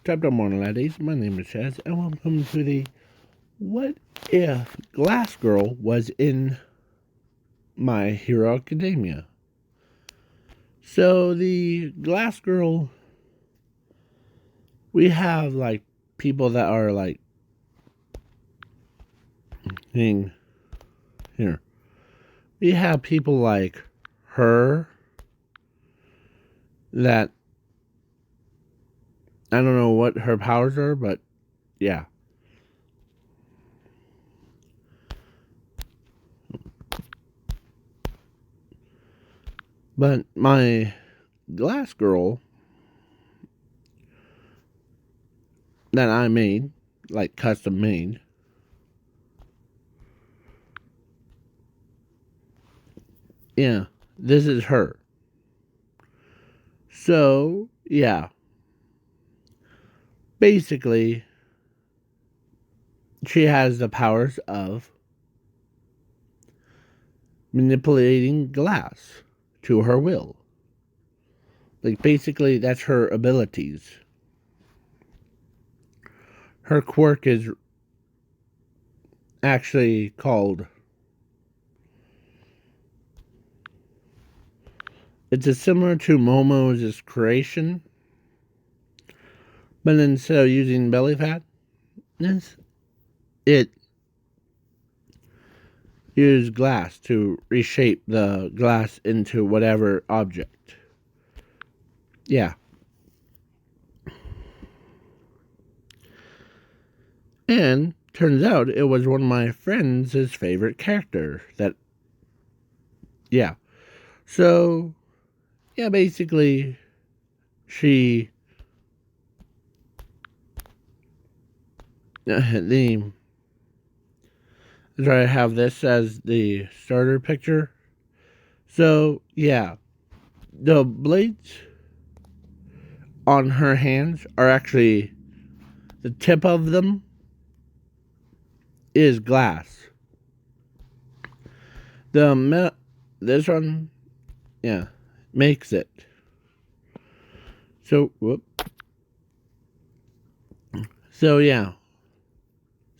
Top of morning, laddies. My name is Chaz, and welcome to the What If Glass Girl Was in My Hero Academia. So, the Glass Girl, we have like people that are like, here. We have people like her that I don't know what her powers are, but yeah. But my Glass Girl that I made, like custom made, yeah, this is her. So, yeah. Basically, she has the powers of manipulating glass to her will. Like, basically, that's her abilities. Her quirk is actually called. It's a similar to Momo's creation, but instead of using belly fat, it used glass to reshape the glass into whatever object. Yeah. And turns out it was one of my friends' favorite character. Yeah. So, yeah, basically, she the I have this as the starter picture. So yeah, the blades on her hands are actually the tip of them is glass. This one, yeah, makes it. So whoop. So yeah.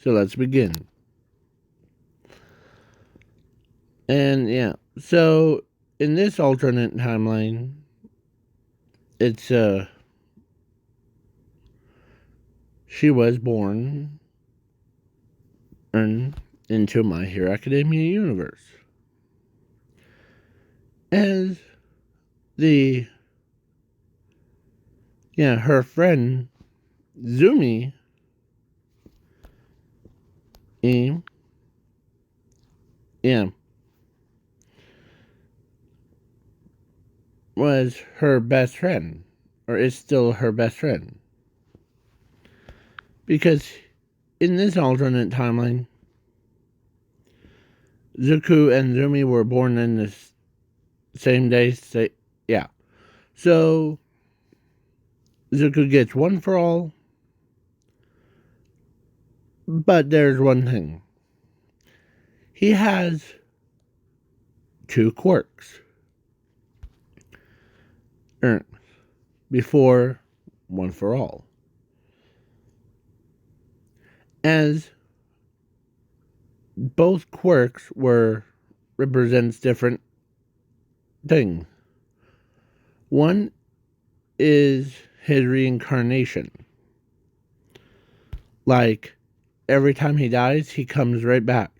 So let's begin. And yeah, so in this alternate timeline, it's she was born into My Hero Academia universe as the her friend Zumi yeah was her best friend, or is still her best friend, because in this alternate timeline, Zuko and Zumi were born in the same day. Yeah, so Zuko gets one for all, but there's one thing: he has two quirks. Before one for all, as both quirks were represents different things. One is his reincarnation. Like, every time he dies, he comes right back.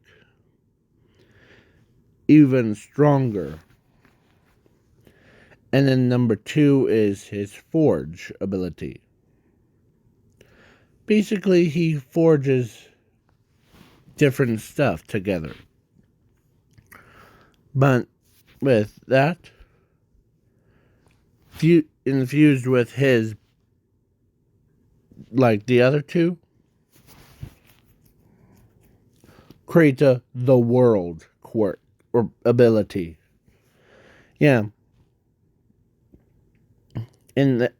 Even stronger. And then number two is his forge ability. Basically, he forges different stuff together. But with that, infused with his, like the other two, create the world quirk or ability. Yeah. And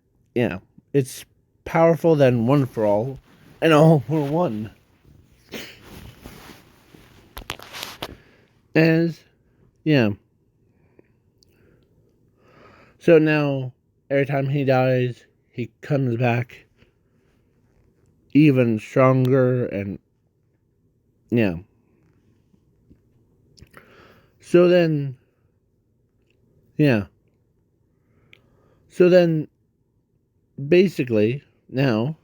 it's powerful than one for all and all for one. As yeah. So now every time he dies, he comes back even stronger, and yeah. So then, yeah. So then, basically, now,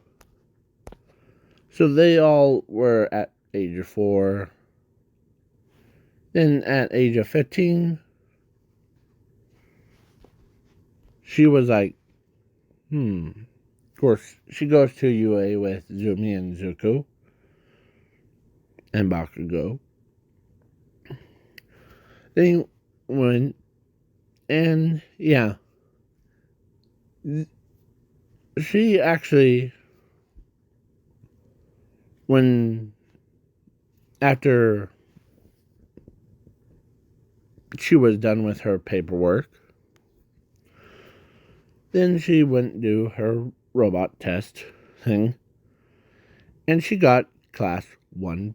so they all were at age of 4. Then at age of 15, she was like, Of course, she goes to UA with Zumi and Zuko and Bakugo. They went, and yeah, she actually, when after she was done with her paperwork, then she went to do her robot test thing, and she got class 1B.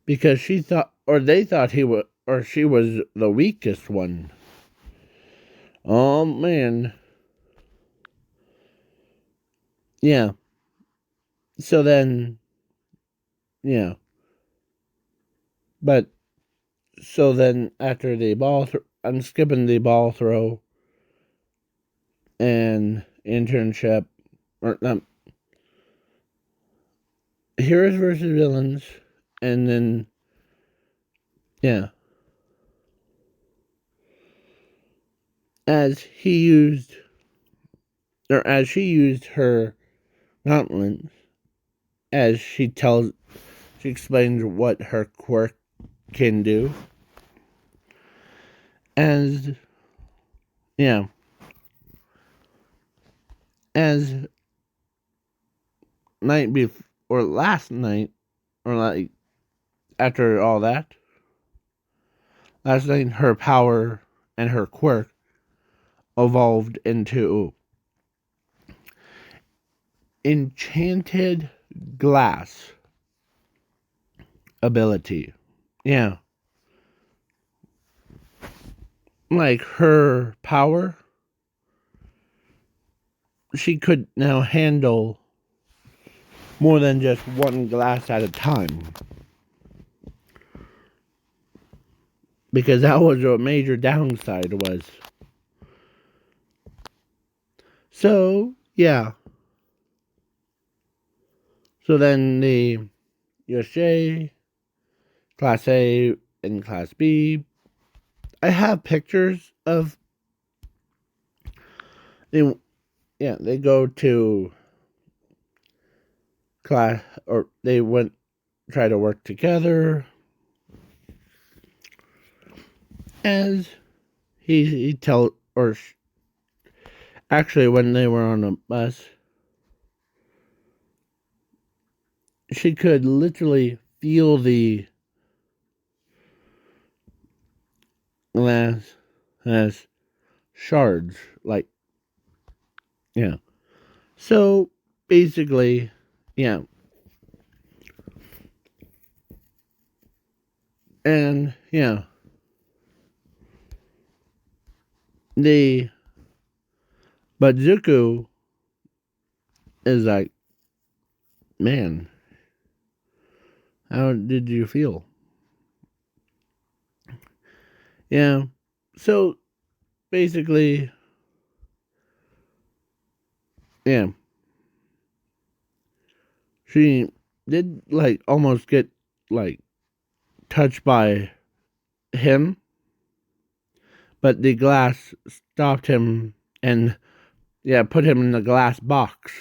Because she thought, or they thought he was, or she was the weakest one. Oh man. Yeah. So then, yeah. But, so then after the I'm skipping the ball throw and internship, or heroes versus villains, and then, yeah. As he used, or as she used her gauntlet, as she explains what her quirk can do. As, yeah. As night before, or last night, or like after all that, last night her power and her quirk evolved into enchanted glass ability. Yeah. Like her power, she could now handle more than just one glass at a time. Because that was a major downside was. So, yeah. So then the USJ, Class A, and Class B. I have pictures of they go to class, or they went try to work together. As he tell, or actually when they were on a bus, she could literally feel the glass as shards, like, yeah. So basically, yeah. And yeah, the but Zuko is like, man, how did you feel? Yeah. So basically, yeah, she did like almost get like touched by him, but the glass stopped him and, yeah, put him in the glass box.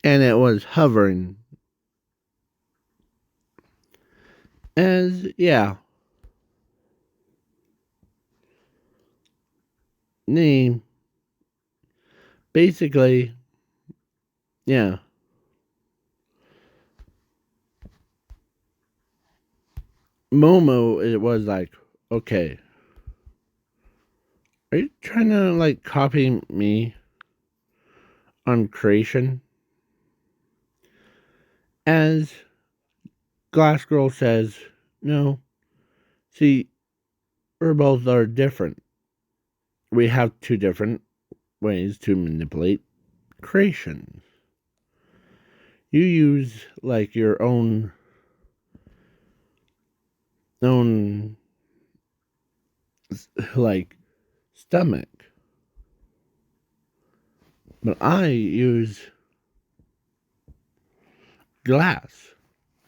And it was hovering. As, yeah. The, basically, yeah. Momo, it was like, okay, are you trying to like copy me on creation? As Glass Girl says, No. See, both are different. We have two different ways to manipulate creations. You use like your own like stomach. But I use glass.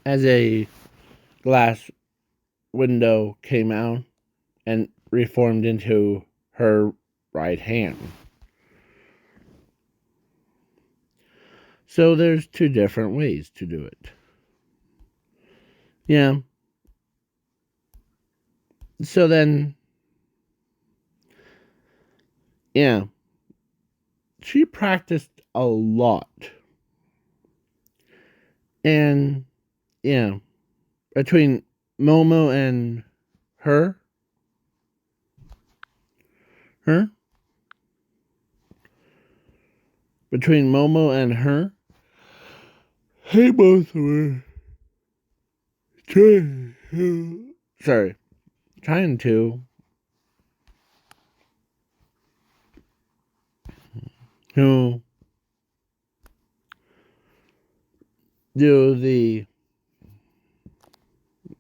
As a glass window came out and reformed into her right hand. So there's two different ways to do it. Yeah. So then, yeah, she practiced a lot. And, yeah, between Momo and her, between Momo and her, they both were trying to do the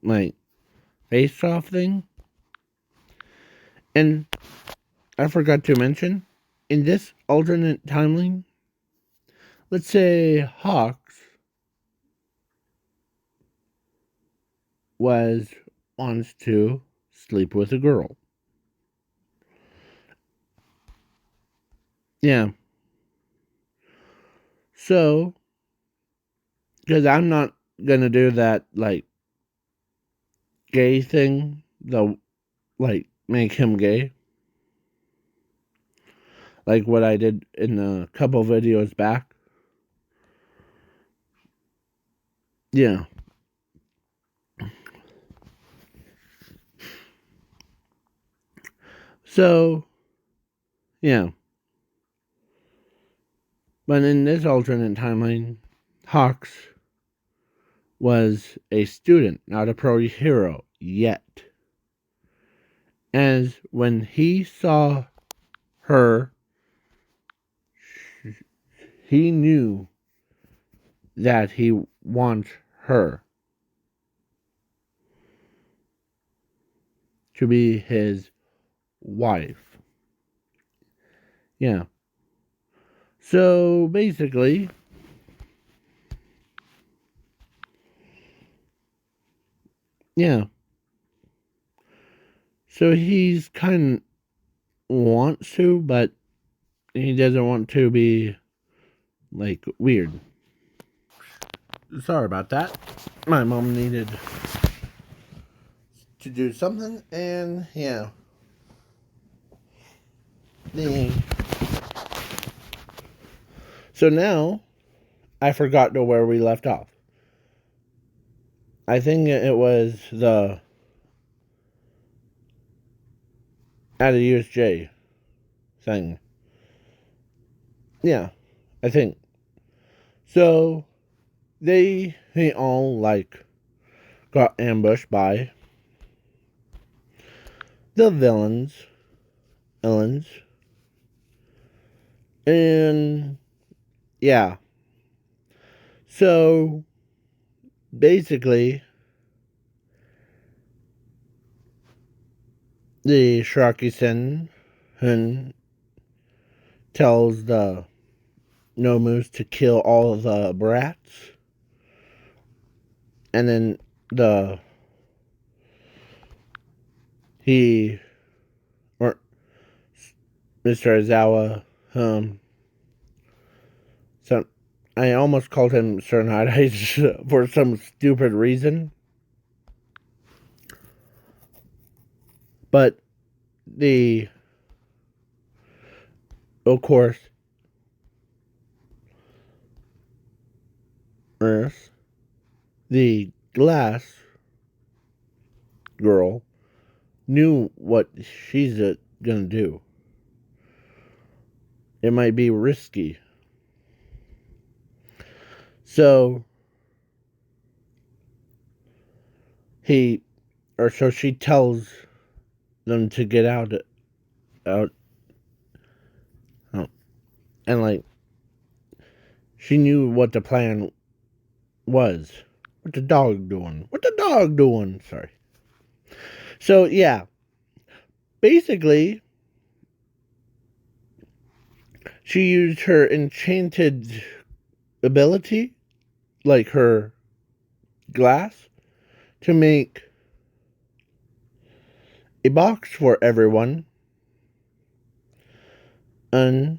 like face off thing. And I forgot to mention, in this alternate timeline, let's say Hawks wants to sleep with a girl. Yeah. So, because I'm not gonna do that like gay thing, the like make him gay, like what I did in a couple videos back. Yeah. So, yeah. But in this alternate timeline, Hawks was a student, not a pro hero yet. As when he saw her, he knew that he wants her to be his wife. Yeah. So basically, yeah. So he's kind of wants to, but he doesn't want to be like weird. Sorry about that. My mom needed to do something, and yeah. So now I forgot to where we left off. I think it was the at a USJ thing. Yeah, I think. So they all like got ambushed by the villains, and yeah. So basically, the Shiraki-sen tells the Nomus to kill all the brats, and then or Mr. Aizawa, so I almost called him Sir Night for some stupid reason, but of course, Earth, the glass girl knew what she's gonna do. It might be risky. So he or so she tells them to get out, and like she knew what the plan was. What the dog doing? What the dog doing? Sorry. So yeah, basically, she used her enchanted ability, like her glass, to make a box for everyone. And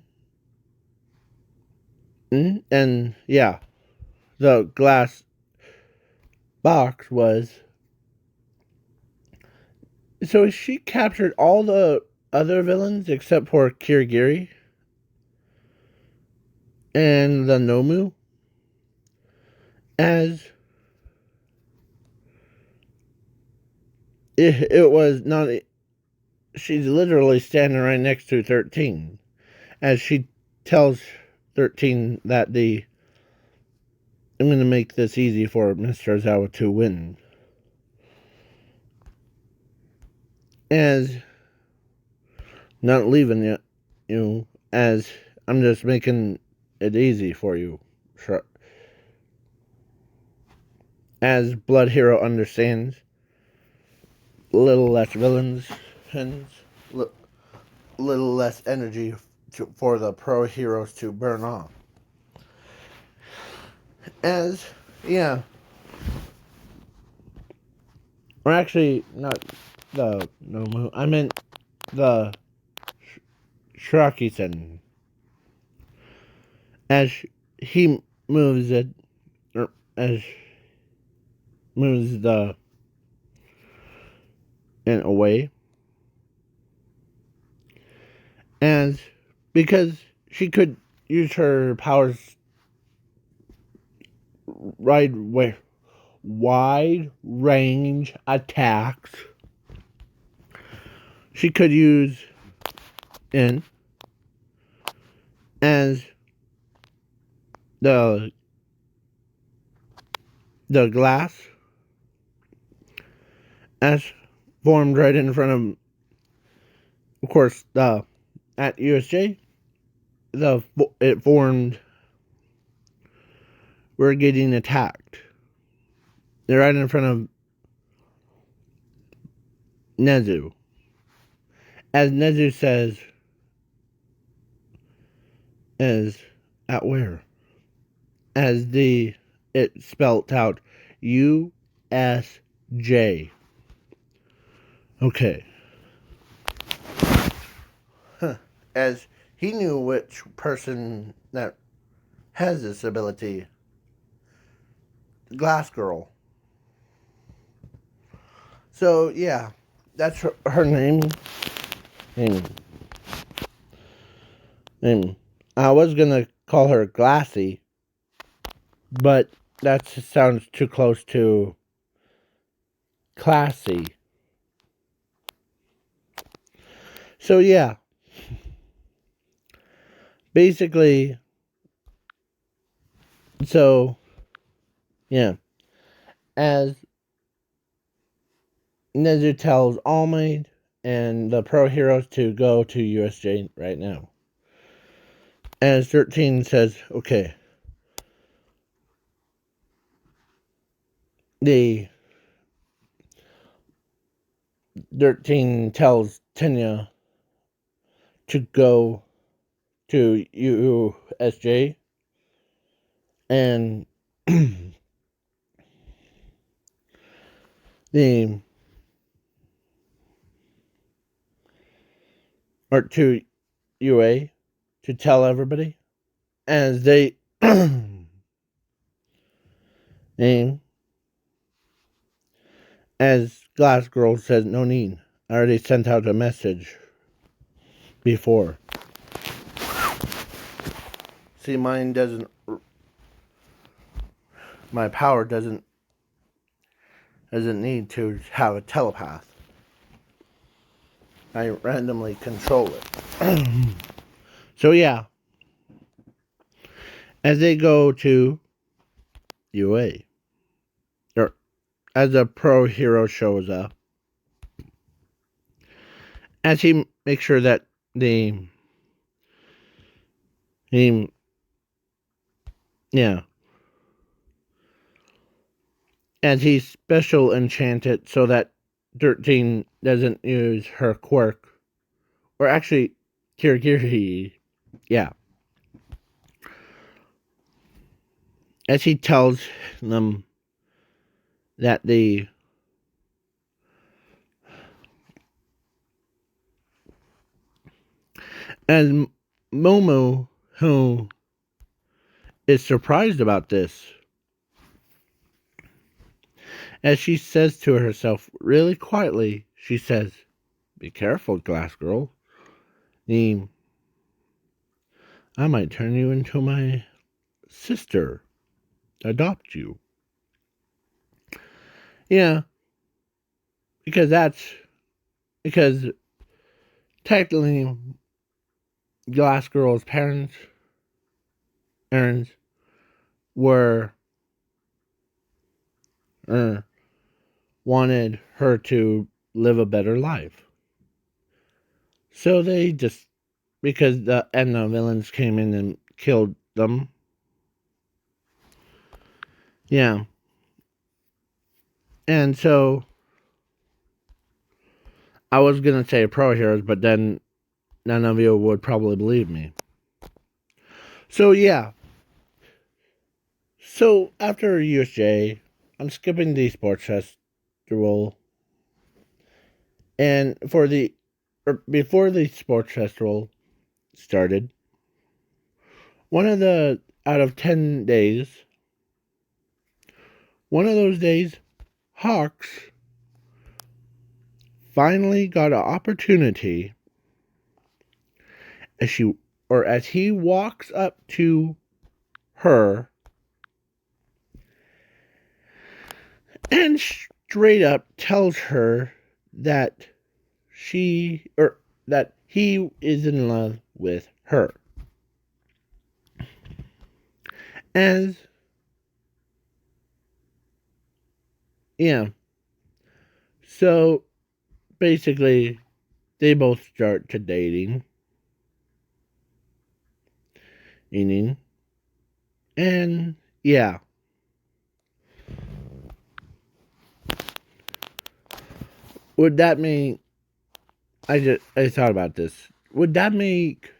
yeah, the glass box was. So she captured all the other villains except for Kirigiri and the Nomu, as it was not. She's literally standing right next to 13, as she tells 13 that I'm going to make this easy for Mr. Ozawa to win. As not leaving you, as I'm just making it easy for you. As Blood Hero understands, little less villains and little less energy for the pro heroes to burn off. As, yeah. Or actually, not the Nomu. I meant the Shiraki-sen. As he moves it, or as moves the in a way, and because she could use her powers wide range attacks, she could use in as the glass as formed right in front of course, at USJ, it formed. We're getting attacked. They're right in front of Nezu. As Nezu says, as at where? As it spelt out USJ. Okay. As he knew which person that has this ability. Glass Girl. So, yeah. That's her name. I was gonna call her Glassy, but that sounds too close to classy. So, yeah. Basically, so, yeah. As Nezu tells All Might and the pro heroes to go to USJ right now. As 13 says, okay. The 13 tells Tenya to go to USJ and the or to UA to tell everybody as they name as Glass Girl says no need. I already sent out a message before. See, my power doesn't need to have a telepath. I randomly control it. So yeah, as they go to UA, or as a pro hero shows up, as he makes sure that the he yeah, as he special enchanted so that 13 doesn't use her quirk, or actually Kirigiri, yeah, as he tells them that and Momo, who is surprised about this, as she says to herself really quietly, she says, "Be careful, Glass Girl. I might turn you into my sister, adopt you." Yeah, because technically Glass Girl's parents were uh, wanted her to live a better life. So they just, because the villains came in and killed them. Yeah. And so I was gonna say pro heroes, but then none of you would probably believe me. So yeah. So after USJ, I'm skipping the sports festival, and before the sports festival started, one of the out of 10 days, one of those days, Hawks finally got an opportunity as he walks up to her and straight up tells her that that he is in love with her. As yeah. So basically they both start to dating. Eating. And yeah. Would that mean I thought about this. Would that make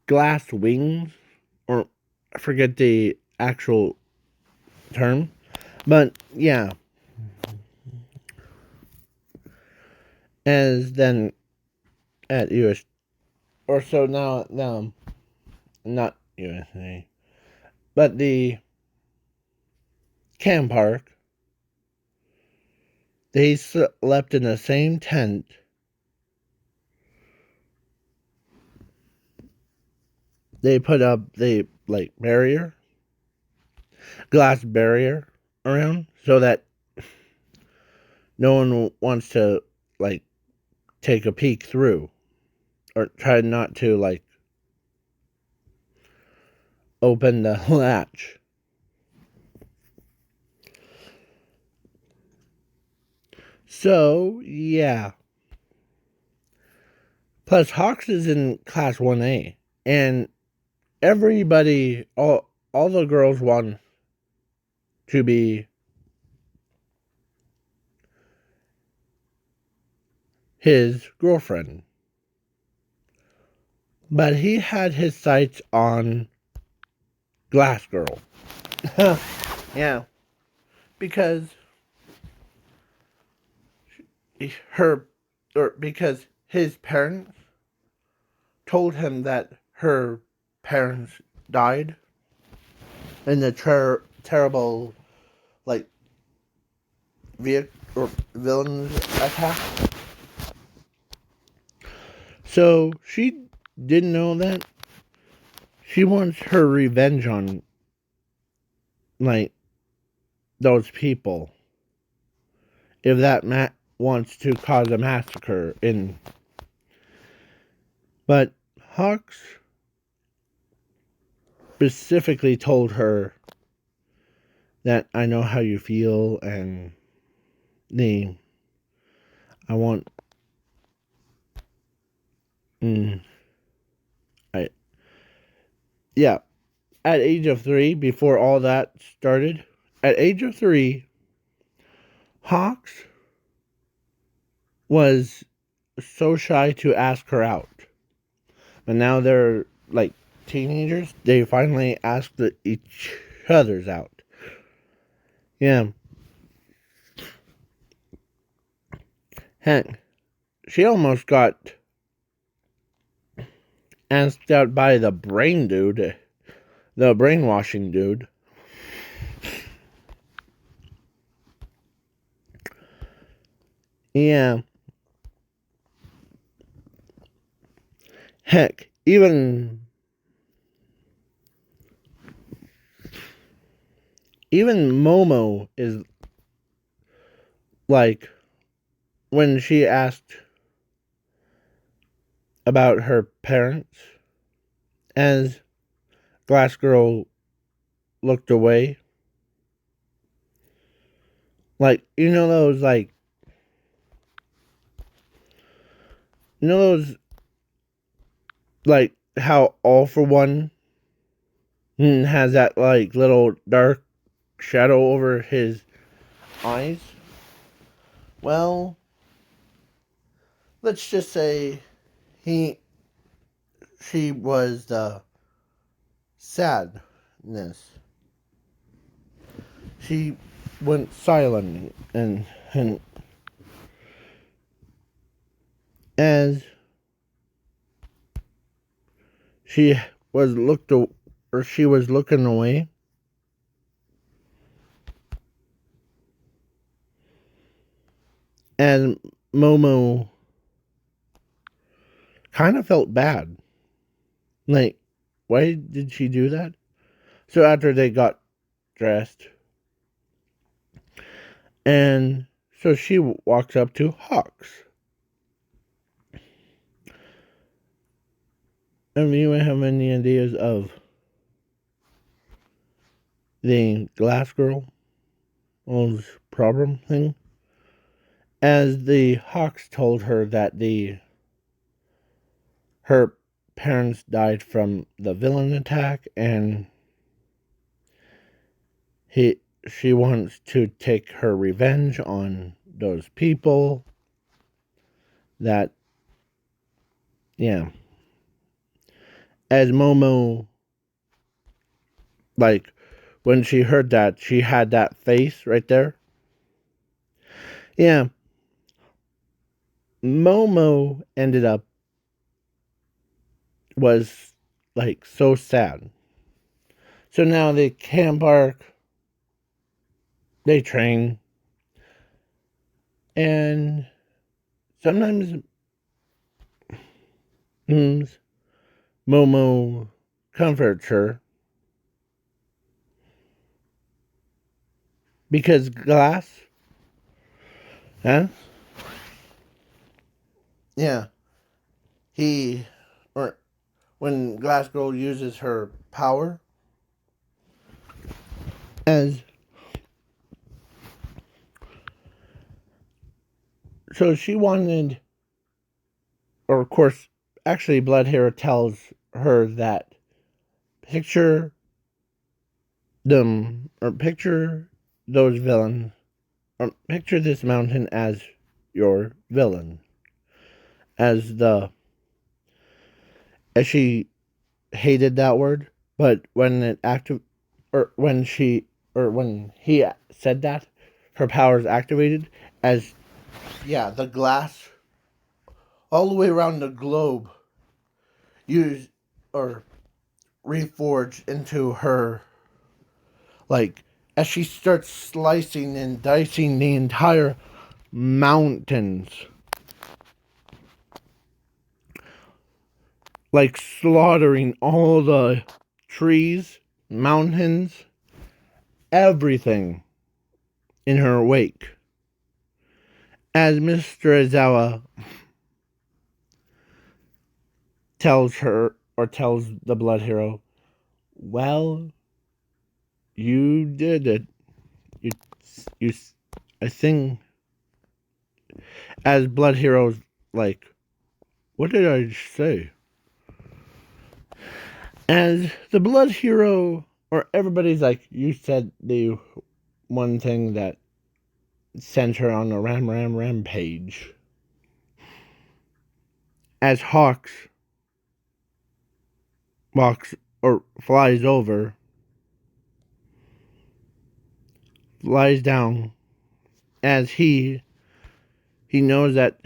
glass wings, or I forget the actual term, but yeah, as then at US, or so now not USA, but the camp park, they slept in the same tent. They put up the glass barrier around, so that no one wants to like take a peek through, or try not to open the latch. So yeah. Plus Hawks is in class 1A, and everybody, all the girls want to be his girlfriend. But he had his sights on Glass Girl. Yeah. Because her because his parents told him that her parents died in the terrible like vehicle or villain attack. So she didn't know that. She wants her revenge on like those people. If that wants to cause a massacre in, but Hawks specifically told her that I know how you feel, and I want Mm, I yeah. At age of 3, before all that started, at age of 3, Hawks was so shy to ask her out. But now they're like teenagers. They finally ask each other's out. Yeah. Heck, she almost got asked out by the brain dude, the brainwashing dude. Yeah. Heck, even Momo is like, when she asked about her parents, as Glass Girl looked away. Like, those, like, how All For One has that, like, little dark shadow over his eyes? Well, let's just say she was the sadness. She went silent, and as she she was looking away, and Momo kind of felt bad. Like, why did she do that? So after they got dressed, and so she walks up to Hawks. And you have any ideas of the Glass Girl's problem thing? As the Hawks told her that her parents died from the villain attack, and she wants to take her revenge on those people. That, yeah. As Momo, like, when she heard that, she had that face right there. Yeah. Momo ended up was like so sad. So now they camp park, they train, and sometimes Momo comforts her because Glass, huh? Yeah, he or when Glass Girl uses her power, as so she wanted, or of course, actually Blood Hero tells her that picture them, or picture those villains, or picture this mountain as your villain. As she hated that word, but when it or when he said that, her powers activated, as, yeah, the glass all the way around the globe used or reforged into her, like, as she starts slicing and dicing the entire mountains, like slaughtering all the trees, mountains, everything in her wake. As Mr. Aizawa tells the Blood Hero, well, you did it. You, I think, as Blood Hero's like What did I say? As the Blood Hero, or everybody's like, you said the one thing that sent her on a rampage. As Hawks walks or flies over, lies down, as he knows that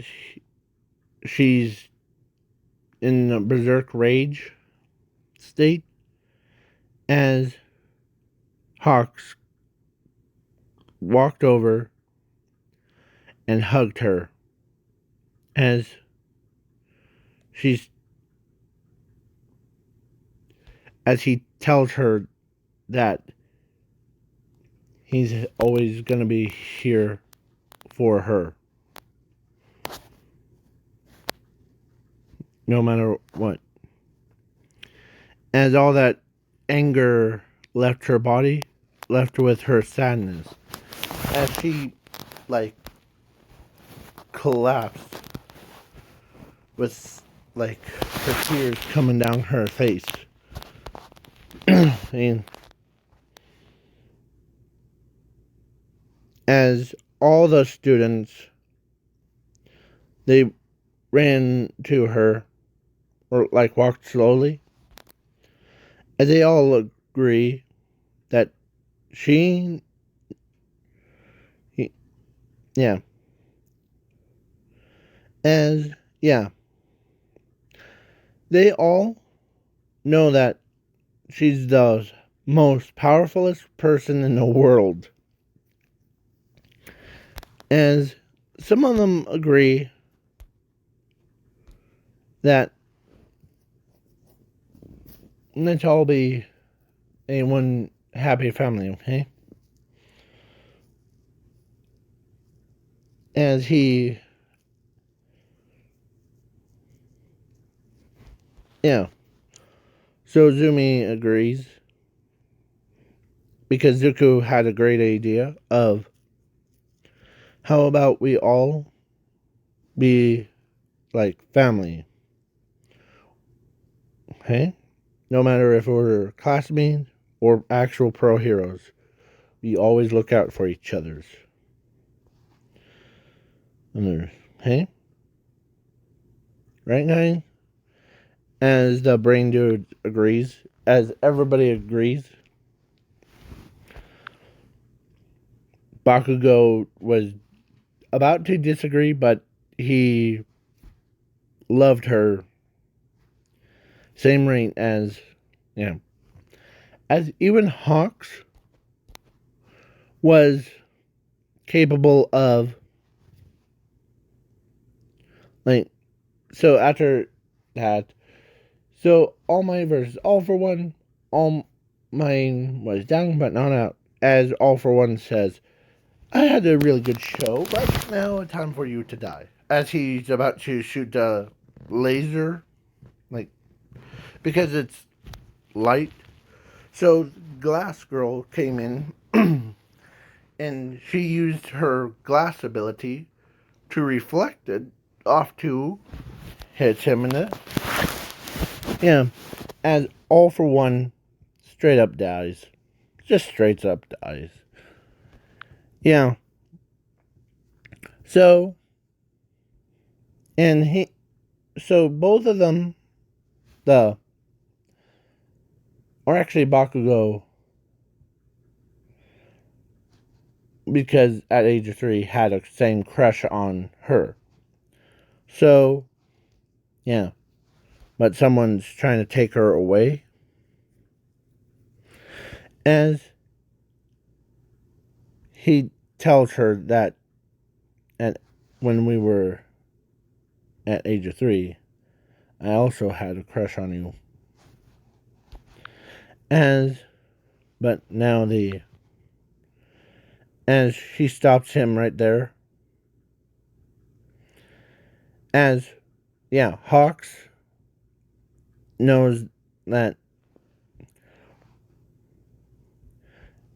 she's in a berserk rage state, as Hawks walked over and hugged her, as he tells her that he's always going to be here for her, no matter what. As all that anger left her body, left with her sadness, as she collapsed with her tears coming down her face. And as all the students, they ran to her, or walked slowly, as they all agree that they all know that she's the most powerfulest person in the world. As some of them agree that let's all be a one happy family, okay? As so Zumi agrees, because Zuko had a great idea of how about we all be family, okay? No matter if we're classmates or actual pro heroes, we always look out for each other's. Okay? Right, guys? As the brain dude agrees, as everybody agrees, Bakugo was about to disagree, but he loved her same rate as even Hawks was capable of so after that, so all my verses, all for one, all mine was down but not out, as All for One says, I had a really good show, but now it's time for you to die. As he's about to shoot a laser, because it's light. So Glass Girl came in, and she used her glass ability to reflect it off to hit him in the as All for One straight up dies. Just straight up dies. Yeah. So both of them, or actually Bakugo, because at age of 3 had a same crush on her. So, but someone's trying to take her away. As he tells her that when we were at age of 3, I also had a crush on you. But now as she stops him right there. Hawks knows that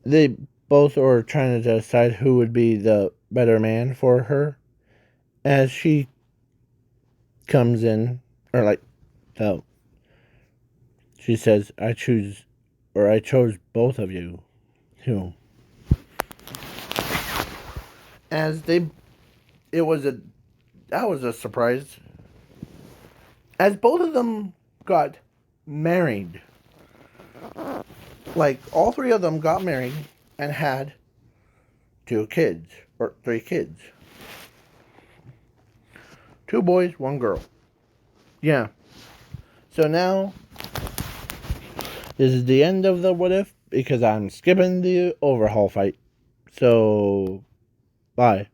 they both are trying to decide who would be the better man for her. As she comes in Or like, no. She says, I chose both of you. Too. As they, that was a surprise. As both of them got married. Like, all three of them got married and had 2 kids. Or 3 kids. 2 boys, 1 girl. Yeah. So now, this is the end of the What If, because I'm skipping the overhaul fight. So, bye.